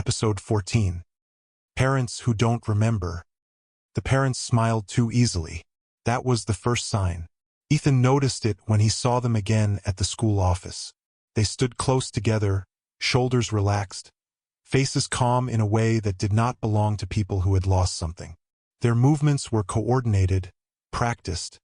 Episode 14. Parents Who Don't Remember. The parents smiled too easily. That was the first sign. Ethan noticed it when he saw them again at the school office. They stood close together, shoulders relaxed, faces calm in a way that did not belong to people who had lost something. Their movements were coordinated, practiced,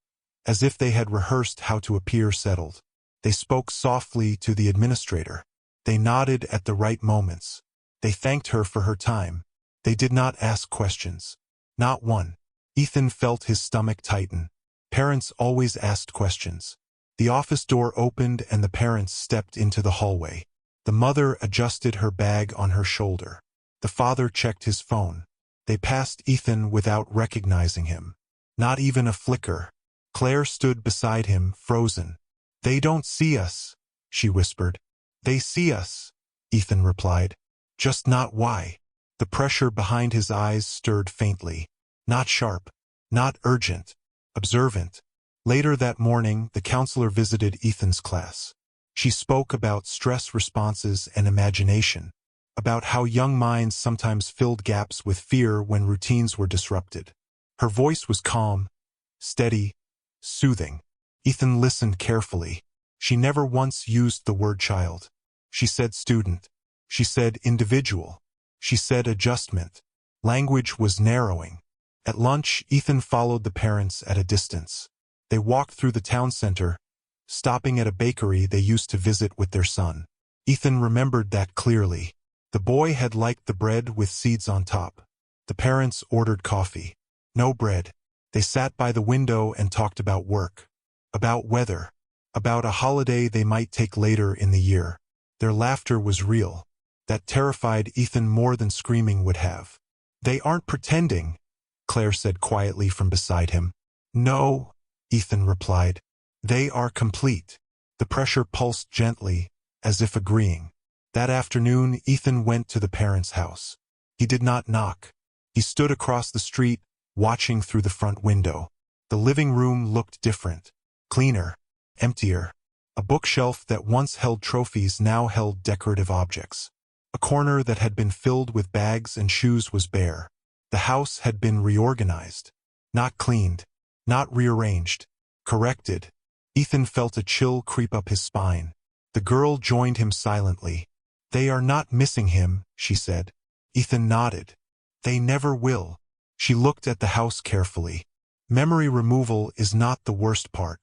as if they had rehearsed how to appear settled. They spoke softly to the administrator. They nodded at the right moments. They thanked her for her time. They did not ask questions. Not one. Ethan felt his stomach tighten. Parents always asked questions. The office door opened and the parents stepped into the hallway. The mother adjusted her bag on her shoulder. The father checked his phone. They passed Ethan without recognizing him. Not even a flicker. Claire stood beside him, frozen. "They don't see us," she whispered. "They see us," Ethan replied. Just not why. The pressure behind his eyes stirred faintly. Not sharp. Not urgent. Observant. Later that morning, the counselor visited Ethan's class. She spoke about stress responses and imagination, about how young minds sometimes filled gaps with fear when routines were disrupted. Her voice was calm, steady, soothing. Ethan listened carefully. She never once used the word child. She said student. She said individual. She said adjustment. Language was narrowing. At lunch, Ethan followed the parents at a distance. They walked through the town center, stopping at a bakery they used to visit with their son. Ethan remembered that clearly. The boy had liked the bread with seeds on top. The parents ordered coffee. No bread. They sat by the window and talked about work, about weather, about a holiday they might take later in the year. Their laughter was real. That terrified Ethan more than screaming would have. "They aren't pretending," Claire said quietly from beside him. "No," Ethan replied. "They are complete." The pressure pulsed gently, as if agreeing. That afternoon, Ethan went to the parents' house. He did not knock. He stood across the street, watching through the front window. The living room looked different. Cleaner. Emptier. A bookshelf that once held trophies now held decorative objects. A corner that had been filled with bags and shoes was bare. The house had been reorganized. Not cleaned. Not rearranged. Corrected. Ethan felt a chill creep up his spine. The girl joined him silently. "They are not missing him," she said. Ethan nodded. "They never will." She looked at the house carefully. "Memory removal is not the worst part."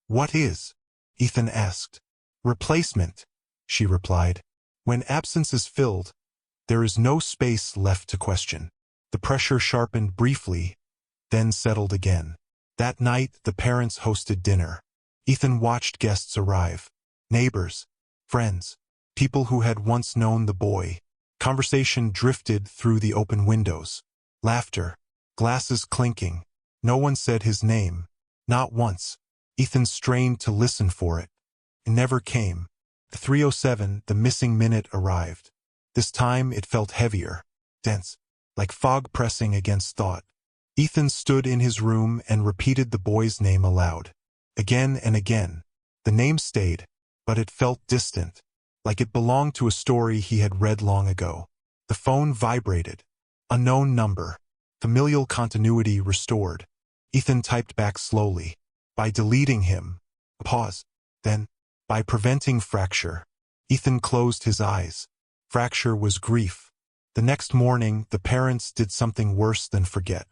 "What is?" Ethan asked. "Replacement," she replied. "When absence is filled, there is no space left to question." The pressure sharpened briefly, then settled again. That night, the parents hosted dinner. Ethan watched guests arrive. Neighbors, friends, people who had once known the boy. Conversation drifted through the open windows. Laughter, glasses clinking. No one said his name. Not once. Ethan strained to listen for it. It never came. At 3:07, the missing minute arrived. This time it felt heavier, dense, like fog pressing against thought. Ethan stood in his room and repeated the boy's name aloud. Again and again. The name stayed, but it felt distant, like it belonged to a story he had read long ago. The phone vibrated. Unknown number. Familial continuity restored. Ethan typed back slowly. By deleting him. A pause. Then, by preventing fracture. Ethan closed his eyes. Fracture was grief. The next morning, the parents did something worse than forget.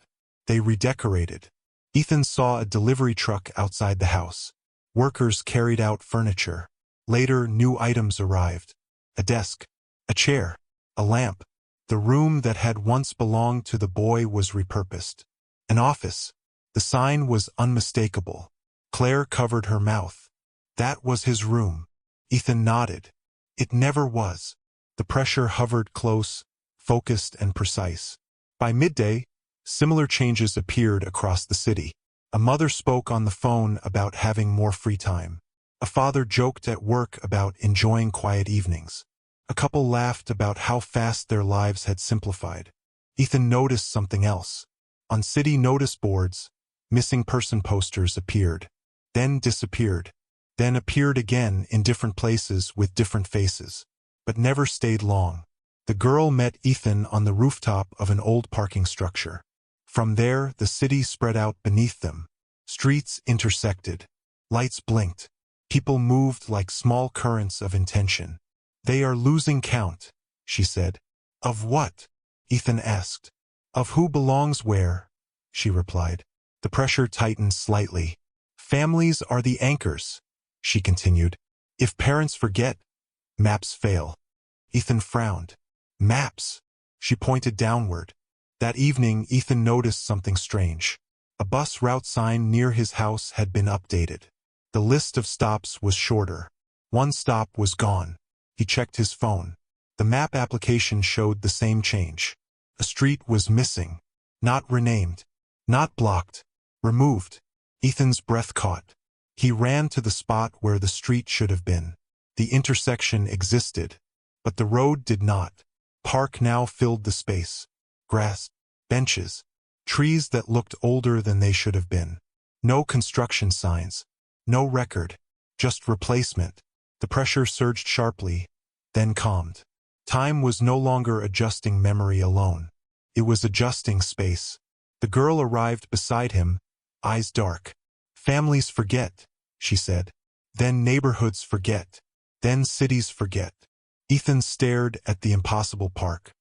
They redecorated. Ethan saw a delivery truck outside the house. Workers carried out furniture. Later, new items arrived. A desk. A chair. A lamp. The room that had once belonged to the boy was repurposed. An office. The sign was unmistakable. Claire covered her mouth. That was his room. Ethan nodded. It never was. The pressure hovered close, focused and precise. By midday, similar changes appeared across the city. A mother spoke on the phone about having more free time. A father joked at work about enjoying quiet evenings. A couple laughed about how fast their lives had simplified. Ethan noticed something else. On city notice boards, missing person posters appeared, then disappeared, then appeared again in different places with different faces, but never stayed long. The girl met Ethan on the rooftop of an old parking structure. From there, the city spread out beneath them. Streets intersected. Lights blinked. People moved like small currents of intention. "They are losing count," she said. "Of what?" Ethan asked. "Of who belongs where," she replied. The pressure tightened slightly. "Families are the anchors," she continued. "If parents forget, maps fail." Ethan frowned. "Maps?" She pointed downward. That evening, Ethan noticed something strange. A bus route sign near his house had been updated. The list of stops was shorter. One stop was gone. He checked his phone. The map application showed the same change. A street was missing. Not renamed. Not blocked. Removed. Ethan's breath caught. He ran to the spot where the street should have been. The intersection existed, but the road did not. Park now filled the space. Grass, benches, trees that looked older than they should have been. No construction signs. No record. Just replacement. The pressure surged sharply, then calmed. Time was no longer adjusting memory alone. It was adjusting space. The girl arrived beside him, eyes dark. "Families forget," she said. "Then neighborhoods forget. Then cities forget." Ethan stared at the impossible park.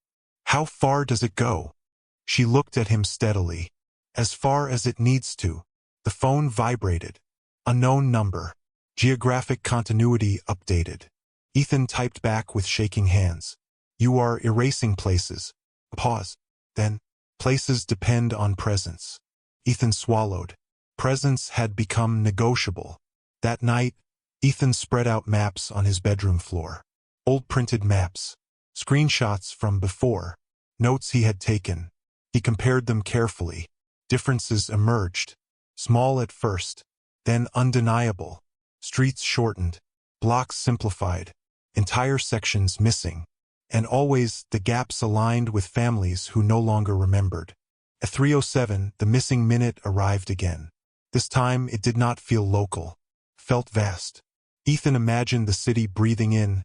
"How far does it go?" She looked at him steadily. "As far as it needs to." The phone vibrated. Unknown number. Geographic continuity updated. Ethan typed back with shaking hands. "You are erasing places." Pause. Then, "Places depend on presence." Ethan swallowed. Presence had become negotiable. That night, Ethan spread out maps on his bedroom floor. Old printed maps. Screenshots from before. Notes he had taken. He compared them carefully. Differences emerged. Small at first, then undeniable. Streets shortened. Blocks simplified. Entire sections missing. And always the gaps aligned with families who no longer remembered. At 3:07, the missing minute arrived again. This time it did not feel local. Felt vast. Ethan imagined the city breathing in,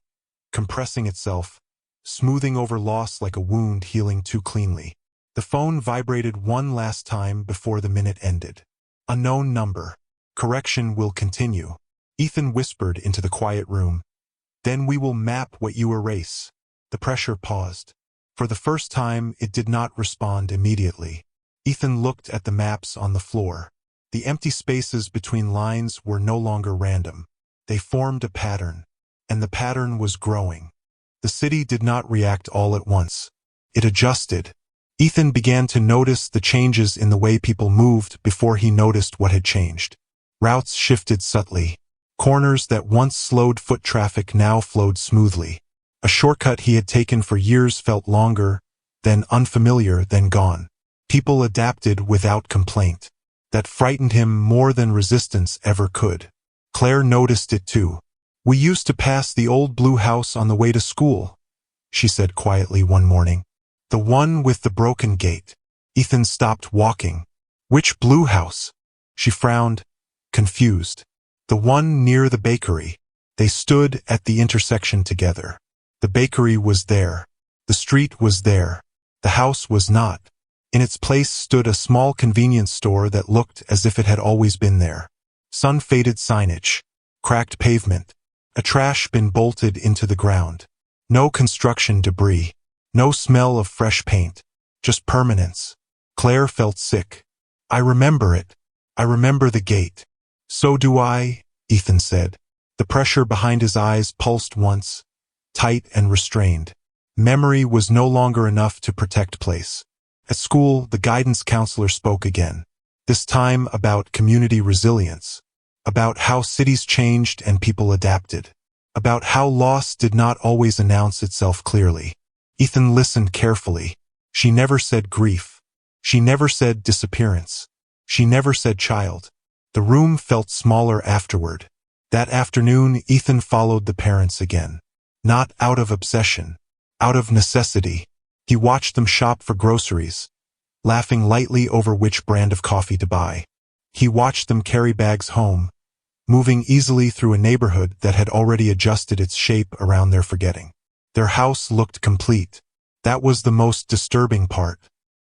compressing itself, smoothing over loss like a wound healing too cleanly. The phone vibrated one last time before the minute ended. Unknown number. Correction will continue. Ethan whispered into the quiet room. "Then we will map what you erase." The pressure paused. For the first time, it did not respond immediately. Ethan looked at the maps on the floor. The empty spaces between lines were no longer random. They formed a pattern. And the pattern was growing. The city did not react all at once. It adjusted. Ethan began to notice the changes in the way people moved before he noticed what had changed. Routes shifted subtly. Corners that once slowed foot traffic now flowed smoothly. A shortcut he had taken for years felt longer, then unfamiliar, then gone. People adapted without complaint. That frightened him more than resistance ever could. Claire noticed it too. "We used to pass the old blue house on the way to school," she said quietly one morning. "The one with the broken gate." Ethan stopped walking. "Which blue house?" She frowned, confused. "The one near the bakery." They stood at the intersection together. The bakery was there. The street was there. The house was not. In its place stood a small convenience store that looked as if it had always been there. Sun-faded signage. Cracked pavement. A trash bin bolted into the ground. No construction debris. No smell of fresh paint. Just permanence. Claire felt sick. "I remember it. I remember the gate." "So do I," Ethan said. The pressure behind his eyes pulsed once, tight and restrained. Memory was no longer enough to protect place. At school, the guidance counselor spoke again. This time about community resilience. About how cities changed and people adapted. About how loss did not always announce itself clearly. Ethan listened carefully. She never said grief. She never said disappearance. She never said child. The room felt smaller afterward. That afternoon, Ethan followed the parents again. Not out of obsession. Out of necessity. He watched them shop for groceries, laughing lightly over which brand of coffee to buy. He watched them carry bags home, moving easily through a neighborhood that had already adjusted its shape around their forgetting. Their house looked complete. That was the most disturbing part.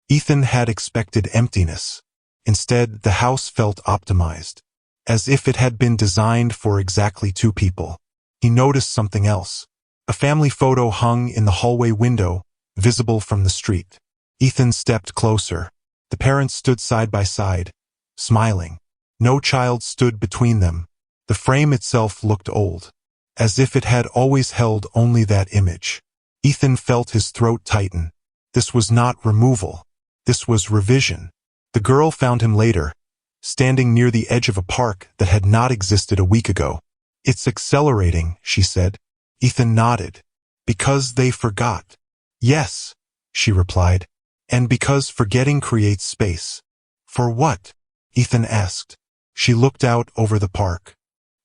Ethan had expected emptiness. Instead, the house felt optimized, as if it had been designed for exactly 2 people. He noticed something else. A family photo hung in the hallway window, visible from the street. Ethan stepped closer. The parents stood side by side, smiling. No child stood between them. The frame itself looked old, as if it had always held only that image. Ethan felt his throat tighten. This was not removal. This was revision. The girl found him later, standing near the edge of a park that had not existed a week ago. "It's accelerating," she said. Ethan nodded. "Because they forgot." "Yes," she replied. "And because forgetting creates space." "For what?" Ethan asked. She looked out over the park.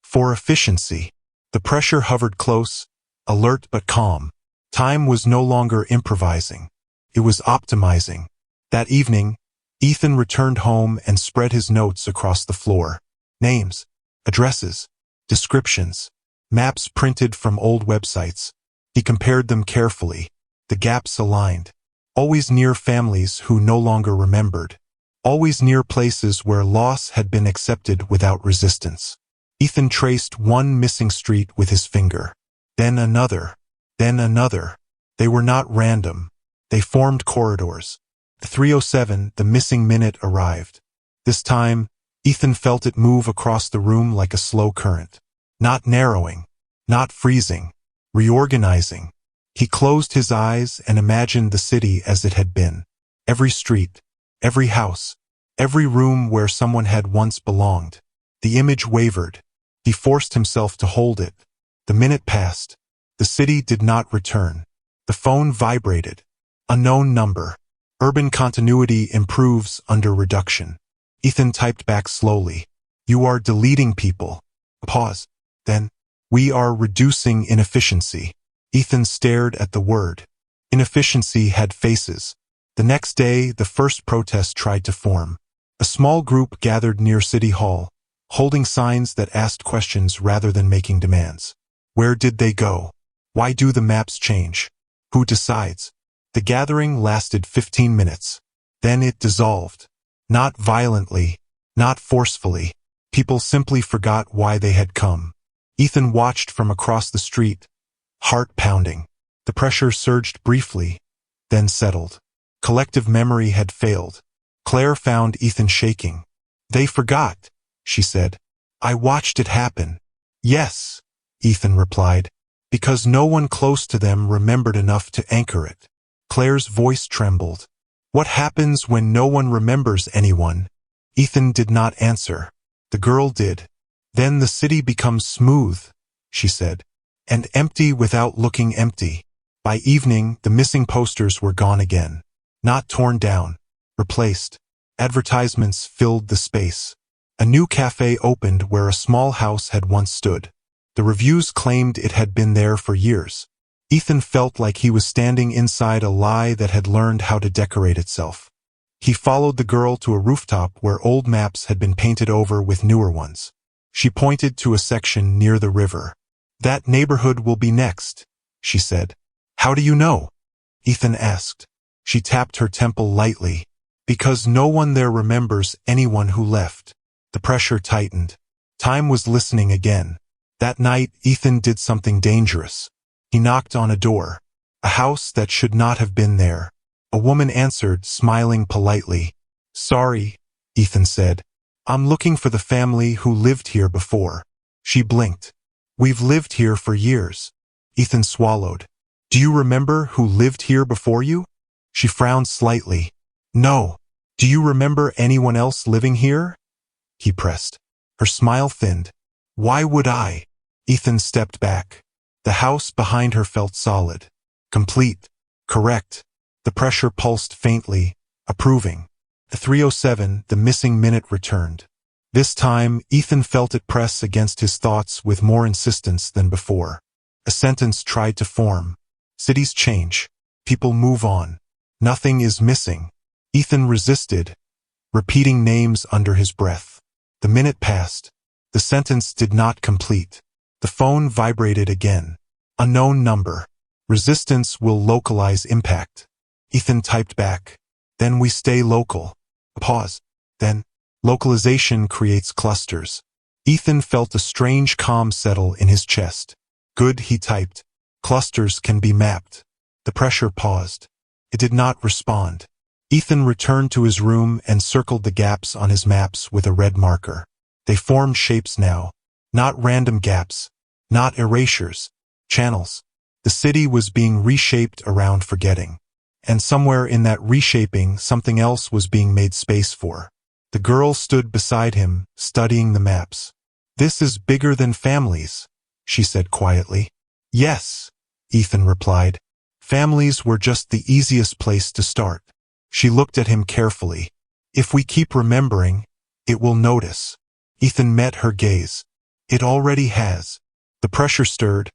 "For efficiency." The pressure hovered close, alert but calm. Time was no longer improvising. It was optimizing. That evening, Ethan returned home and spread his notes across the floor. Names, addresses, descriptions, maps printed from old websites. He compared them carefully. The gaps aligned. Always near families who no longer remembered. Always near places where loss had been accepted without resistance. Ethan traced one missing street with his finger. Then another. Then another. They were not random. They formed corridors. The 3:07, the missing minute, arrived. This time, Ethan felt it move across the room like a slow current. Not narrowing. Not freezing. Reorganizing. He closed his eyes and imagined the city as it had been. Every street. Every house. Every room where someone had once belonged. The image wavered. He forced himself to hold it. The minute passed. The city did not return. The phone vibrated. Unknown number. Urban continuity improves under reduction. Ethan typed back slowly. "You are deleting people." A pause. Then, "We are reducing inefficiency." Ethan stared at the word. Inefficiency had faces. The next day, the first protest tried to form. A small group gathered near City Hall, holding signs that asked questions rather than making demands. Where did they go? Why do the maps change? Who decides? The gathering lasted 15 minutes. Then it dissolved. Not violently, not forcefully. People simply forgot why they had come. Ethan watched from across the street, heart pounding. The pressure surged briefly, then settled. Collective memory had failed. Claire found Ethan shaking. "They forgot," she said. "I watched it happen." "Yes," Ethan replied, "because no one close to them remembered enough to anchor it." Claire's voice trembled. "What happens when no one remembers anyone?" Ethan did not answer. The girl did. "Then the city becomes smooth," she said, "and empty without looking empty." By evening, the missing posters were gone again. Not torn down, replaced. Advertisements filled the space. A new cafe opened where a small house had once stood. The reviews claimed it had been there for years. Ethan felt like he was standing inside a lie that had learned how to decorate itself. He followed the girl to a rooftop where old maps had been painted over with newer ones. She pointed to a section near the river. "That neighborhood will be next," she said. "How do you know?" Ethan asked. She tapped her temple lightly. "Because no one there remembers anyone who left." The pressure tightened. Time was listening again. That night, Ethan did something dangerous. He knocked on a door. A house that should not have been there. A woman answered, smiling politely. "Sorry," Ethan said. "I'm looking for the family who lived here before." She blinked. "We've lived here for years." Ethan swallowed. "Do you remember who lived here before you?" She frowned slightly. "No." "Do you remember anyone else living here?" He pressed. Her smile thinned. "Why would I?" Ethan stepped back. The house behind her felt solid. Complete. Correct. The pressure pulsed faintly, approving. The 3:07, the missing minute, returned. This time, Ethan felt it press against his thoughts with more insistence than before. A sentence tried to form. Cities change. People move on. Nothing is missing. Ethan resisted, repeating names under his breath. The minute passed. The sentence did not complete. The phone vibrated again. Unknown number. Resistance will localize impact. Ethan typed back. Then we stay local. A pause. Then, localization creates clusters. Ethan felt a strange calm settle in his chest. Good, he typed. Clusters can be mapped. The pressure paused. It did not respond. Ethan returned to his room and circled the gaps on his maps with a red marker. They formed shapes now. Not random gaps. Not erasures. Channels. The city was being reshaped around forgetting. And somewhere in that reshaping, something else was being made space for. The girl stood beside him, studying the maps. "This is bigger than families," she said quietly. "Yes," Ethan replied. "Families were just the easiest place to start." She looked at him carefully. "If we keep remembering, it will notice." Ethan met her gaze. "It already has." The pressure stirred,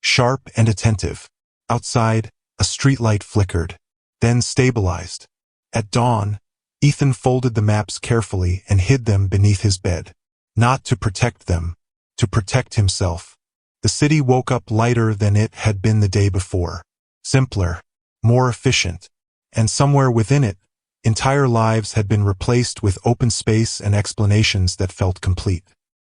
sharp and attentive. Outside, a streetlight flickered, then stabilized. At dawn, Ethan folded the maps carefully and hid them beneath his bed. Not to protect them, to protect himself. The city woke up lighter than it had been the day before. Simpler, more efficient. And somewhere within it, entire lives had been replaced with open space and explanations that felt complete.